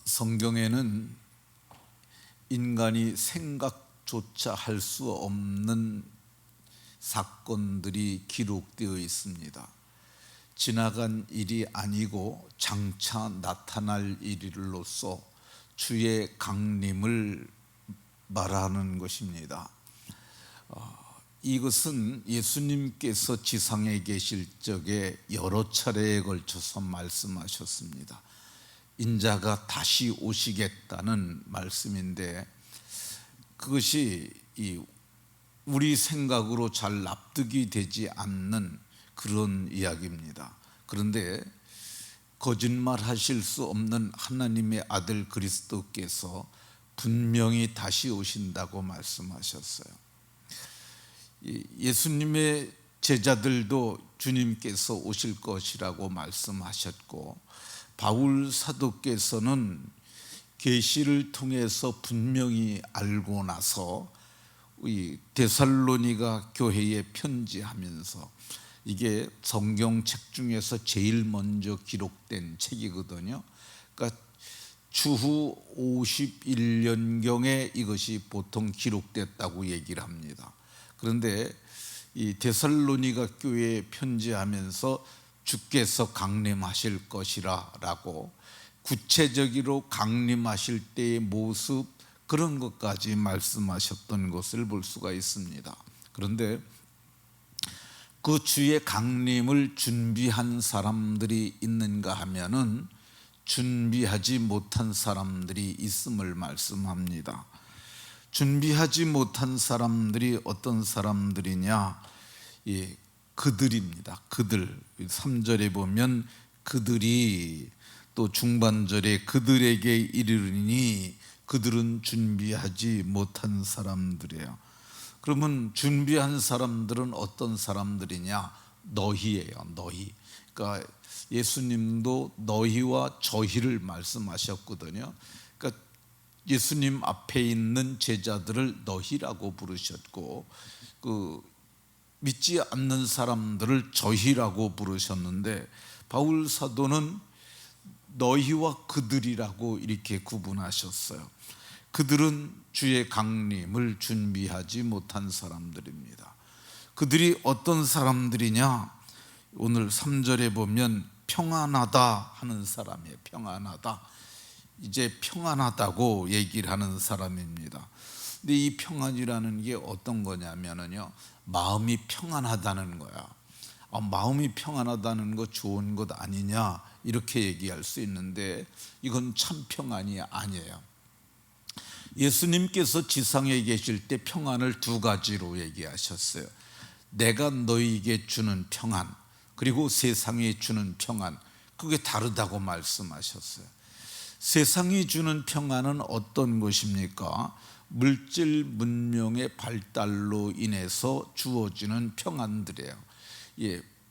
성경에는 인간이 생각조차 할 수 없는 사건들이 기록되어 있습니다. 지나간 일이 아니고 장차 나타날 일로서 주의 강림을 말하는 것입니다. 이것은 예수님께서 지상에 계실 적에 여러 차례에 걸쳐서 말씀하셨습니다. 인자가 다시 오시겠다는 말씀인데, 그것이 우리 생각으로 잘 납득이 되지 않는 그런 이야기입니다. 그런데 거짓말하실 수 없는 하나님의 아들 그리스도께서 분명히 다시 오신다고 말씀하셨어요. 예수님의 제자들도 주님께서 오실 것이라고 말씀하셨고, 바울 사도께서는 계시를 통해서 분명히 알고 나서 데살로니가 교회에 편지하면서, 이게 성경책 중에서 제일 먼저 기록된 책이거든요. 그러니까 추후 51년경에 이것이 보통 기록됐다고 얘기를 합니다. 그런데 이 데살로니가 교회에 편지하면서 주께서 강림하실 것이라 라고 구체적으로 강림하실 때의 모습, 그런 것까지 말씀하셨던 것을 볼 수가 있습니다. 그런데 그 주의 강림을 준비한 사람들이 있는가 하면은 준비하지 못한 사람들이 있음을 말씀합니다. 준비하지 못한 사람들이 어떤 사람들이냐? 그들입니다. 그들. 3절에 보면 그들이, 또 중반절에 그들에게 이르리니 그들은 준비하지 못한 사람들이에요. 그러면 준비한 사람들은 어떤 사람들이냐? 너희예요. 너희. 그러니까 예수님도 너희와 저희를 말씀하셨거든요. 그러니까 예수님 앞에 있는 제자들을 너희라고 부르셨고, 믿지 않는 사람들을 저희라고 부르셨는데, 바울 사도는 너희와 그들이라고 이렇게 구분하셨어요. 그들은 주의 강림을 준비하지 못한 사람들입니다. 그들이 어떤 사람들이냐? 오늘 3절에 보면 평안하다 하는 사람이에요. 평안하다. 이제 평안하다고 얘기를 하는 사람입니다. 근데 이 평안이라는 게 어떤 거냐면요, 마음이 평안하다는 거야. 마음이 평안하다는 거 좋은 것 아니냐, 이렇게 얘기할 수 있는데, 이건 참 평안이 아니에요. 예수님께서 지상에 계실 때 평안을 두 가지로 얘기하셨어요. 내가 너희에게 주는 평안, 그리고 세상에 주는 평안, 그게 다르다고 말씀하셨어요. 세상이 주는 평안은 어떤 것입니까? 물질 문명의 발달로 인해서 주어지는 평안들이에요.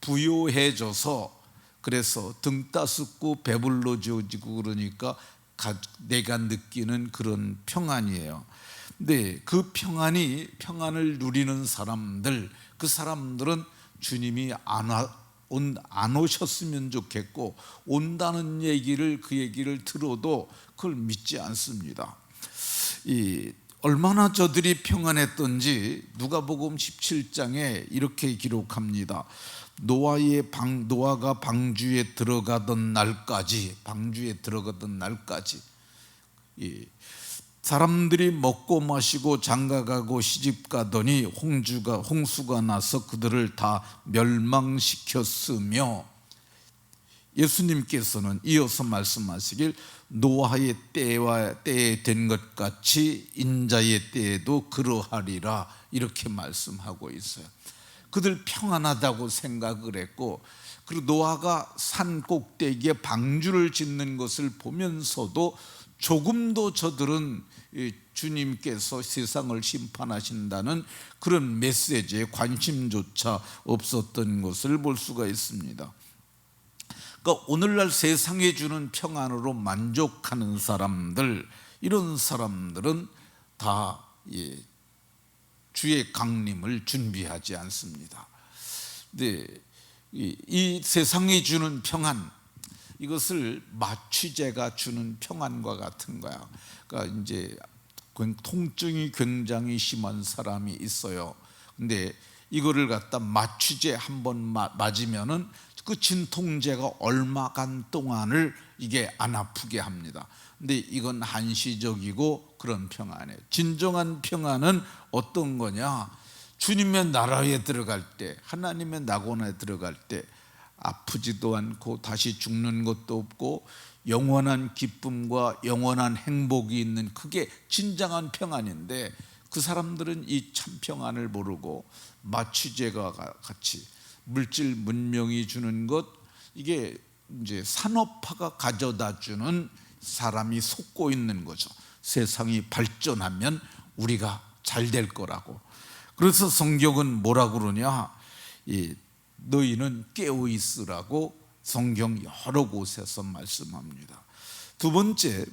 부요해져서, 그래서 등 따숩고 배불러지고 그러니까 내가 느끼는 그런 평안이에요. 근데 그 평안을 누리는 사람들, 그 사람들은 주님이 안 오셨으면 좋겠고, 온다는 그 얘기를 들어도 그걸 믿지 않습니다. 얼마나 저들이 평안했던지 누가복음 17장에 이렇게 기록합니다. 노아가 방주에 들어가던 날까지, 사람들이 먹고 마시고 장가가고 시집가더니 홍수가 나서 그들을 다 멸망시켰으며, 예수님께서는 이어서 말씀하시길 노아의 때에 된 것 같이 인자의 때에도 그러하리라, 이렇게 말씀하고 있어요. 그들 평안하다고 생각을 했고, 그리고 노아가 산 꼭대기에 방주를 짓는 것을 보면서도 조금도 저들은 주님께서 세상을 심판하신다는 그런 메시지에 관심조차 없었던 것을 볼 수가 있습니다. 그러니까 오늘날 세상에 주는 평안으로 만족하는 사람들, 이런 사람들은 다 주의 강림을 준비하지 않습니다. 근데 이 세상이 주는 평안, 이것을 마취제가 주는 평안과 같은 거야. 그러니까 이제 통증이 굉장히 심한 사람이 있어요. 근데 이거를 갖다 마취제 한번 맞으면은 그 진통제가 얼마간 동안을 이게 안 아프게 합니다. 근데 이건 한시적이고 그런 평안이에요. 진정한 평안은 어떤 거냐? 주님의 나라에 들어갈 때, 하나님의 낙원에 들어갈 때 아프지도 않고 다시 죽는 것도 없고 영원한 기쁨과 영원한 행복이 있는, 그게 진정한 평안인데, 그 사람들은 이 참 평안을 모르고 마취제가 같이 물질 문명이 주는 것, 이게 이제 산업화가 가져다 주는 사람이 속고 있는 거죠. 세상이 발전하면 우리가 잘 될 거라고. 그래서 성경은 뭐라 그러냐? 너희는 깨어 있으라고 성경 여러 곳에서 말씀합니다. 두 번째,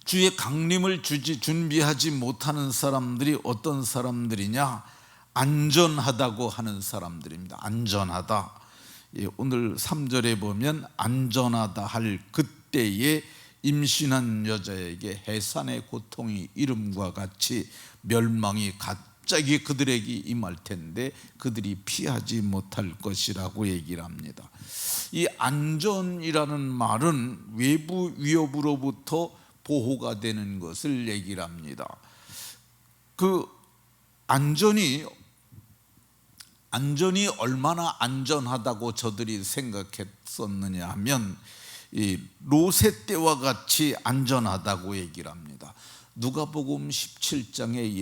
주의 강림을 준비하지 못하는 사람들이 어떤 사람들이냐? 안전하다고 하는 사람들입니다. 안전하다. 오늘 3절에 보면 안전하다 할 그때에 임신한 여자에게 해산의 고통이 이름과 같이 멸망이 갑자기 그들에게 임할 텐데 그들이 피하지 못할 것이라고 얘기를 합니다. 이 안전이라는 말은 외부 위협으로부터 보호가 되는 것을 얘기를 합니다. 그 안전이 얼마나 안전하다고 저들이 생각했었느냐 하면 이 롯의 때와 같이 안전하다고 얘기를 합니다. 누가복음 17장에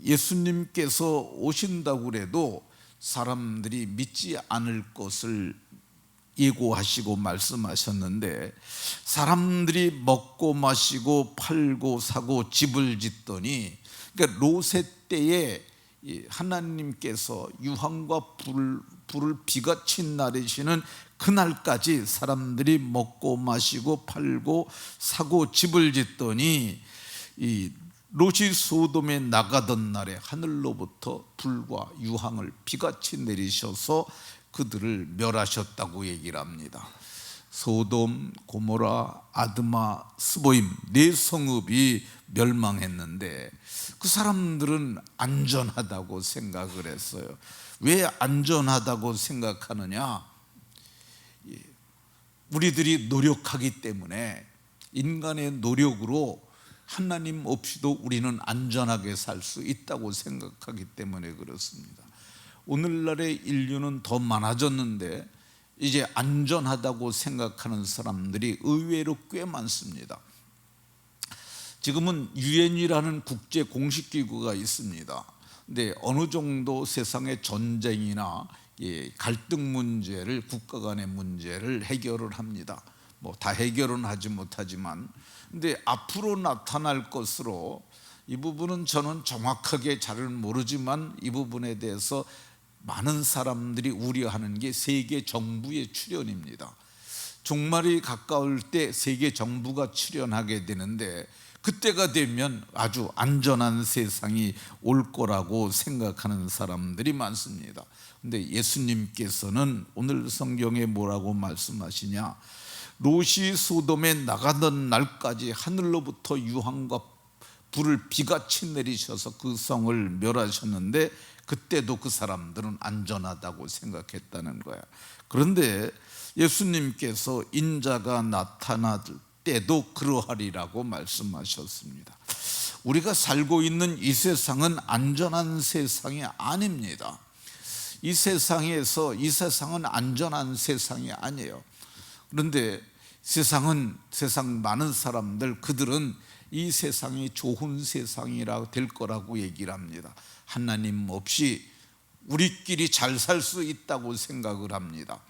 예수님께서 오신다고 그래도 사람들이 믿지 않을 것을 예고하시고 말씀하셨는데, 사람들이 먹고 마시고 팔고 사고 집을 짓더니, 그러니까 롯의 때에 하나님께서 유황과 불을 비같이 내리시는 그날까지 사람들이 먹고 마시고 팔고 사고 집을 짓더니, 이 롯이 소돔에 나가던 날에 하늘로부터 불과 유황을 비같이 내리셔서 그들을 멸하셨다고 얘기를 합니다. 소돔, 고모라, 아드마, 스보임 네 성읍이 멸망했는데 그 사람들은 안전하다고 생각을 했어요. 왜 안전하다고 생각하느냐? 우리들이 노력하기 때문에, 인간의 노력으로 하나님 없이도 우리는 안전하게 살 수 있다고 생각하기 때문에 그렇습니다. 오늘날의 인류는 더 많아졌는데 이제 안전하다고 생각하는 사람들이 의외로 꽤 많습니다. 지금은 유엔이라는 국제 공식기구가 있습니다. 근데 어느 정도 세상의 전쟁이나 갈등 문제를, 국가 간의 문제를 해결을 합니다. 뭐 다 해결은 하지 못하지만, 근데 앞으로 나타날 것으로, 이 부분은 저는 정확하게 잘은 모르지만 이 부분에 대해서 많은 사람들이 우려하는 게 세계 정부의 출현입니다. 종말이 가까울 때 세계 정부가 출현하게 되는데, 그때가 되면 아주 안전한 세상이 올 거라고 생각하는 사람들이 많습니다. 근데 예수님께서는 오늘 성경에 뭐라고 말씀하시냐? 롯이 소돔에 나가던 날까지 하늘로부터 유황과 불을 비같이 내리셔서 그 성을 멸하셨는데 그때도 그 사람들은 안전하다고 생각했다는 거야. 그런데 예수님께서 인자가 나타날 때도 그러하리라고 말씀하셨습니다. 우리가 살고 있는 이 세상은 안전한 세상이 아닙니다. 이 세상은 안전한 세상이 아니에요. 그런데 세상 많은 사람들, 그들은 이 세상이 좋은 세상이라 될 거라고 얘기를 합니다. 하나님 없이 우리끼리 잘 살 수 있다고 생각을 합니다.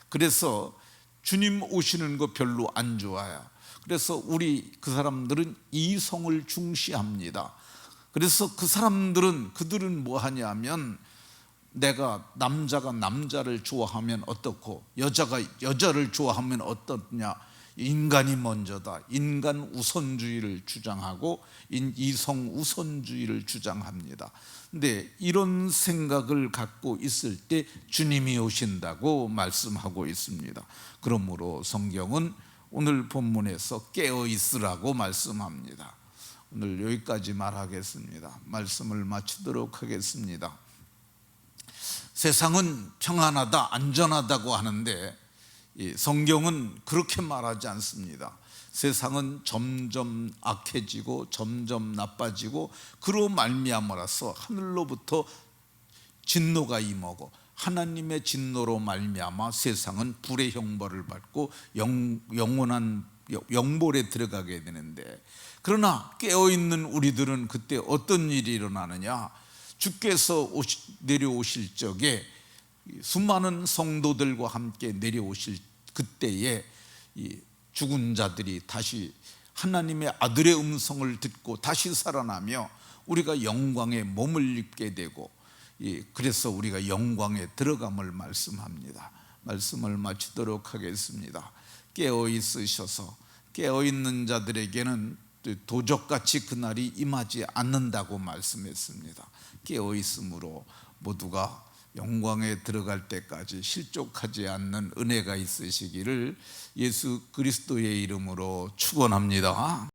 그래서 주님 오시는 거 별로 안 좋아요. 그래서 그 사람들은 이성을 중시합니다. 그래서 그들은 뭐 하냐면, 내가 남자가 남자를 좋아하면 어떻고 여자가 여자를 좋아하면 어떻냐, 인간이 먼저다. 인간 우선주의를 주장하고 이성 우선주의를 주장합니다. 근데 이런 생각을 갖고 있을 때 주님이 오신다고 말씀하고 있습니다. 그러므로 성경은 오늘 본문에서 깨어 있으라고 말씀합니다. 오늘 여기까지 말하겠습니다. 말씀을 마치도록 하겠습니다. 세상은 평안하다, 안전하다고 하는데 성경은 그렇게 말하지 않습니다. 세상은 점점 악해지고 점점 나빠지고 그로 말미암아서 하늘로부터 진노가 임하고 하나님의 진노로 말미암아 세상은 불의 형벌을 받고 영원한 영벌에 들어가게 되는데, 그러나 깨어있는 우리들은 그때 어떤 일이 일어나느냐? 주께서 내려오실 적에 수많은 성도들과 함께 내려오실 그때에 이 죽은 자들이 다시 하나님의 아들의 음성을 듣고 다시 살아나며 우리가 영광의 몸을 입게 되고, 그래서 우리가 영광에 들어감을 말씀합니다. 말씀을 마치도록 하겠습니다. 깨어 있으셔서 깨어 있는 자들에게는 도적같이 그날이 임하지 않는다고 말씀했습니다. 깨어 있으므로 모두가 영광에 들어갈 때까지 실족하지 않는 은혜가 있으시기를 예수 그리스도의 이름으로 축원합니다.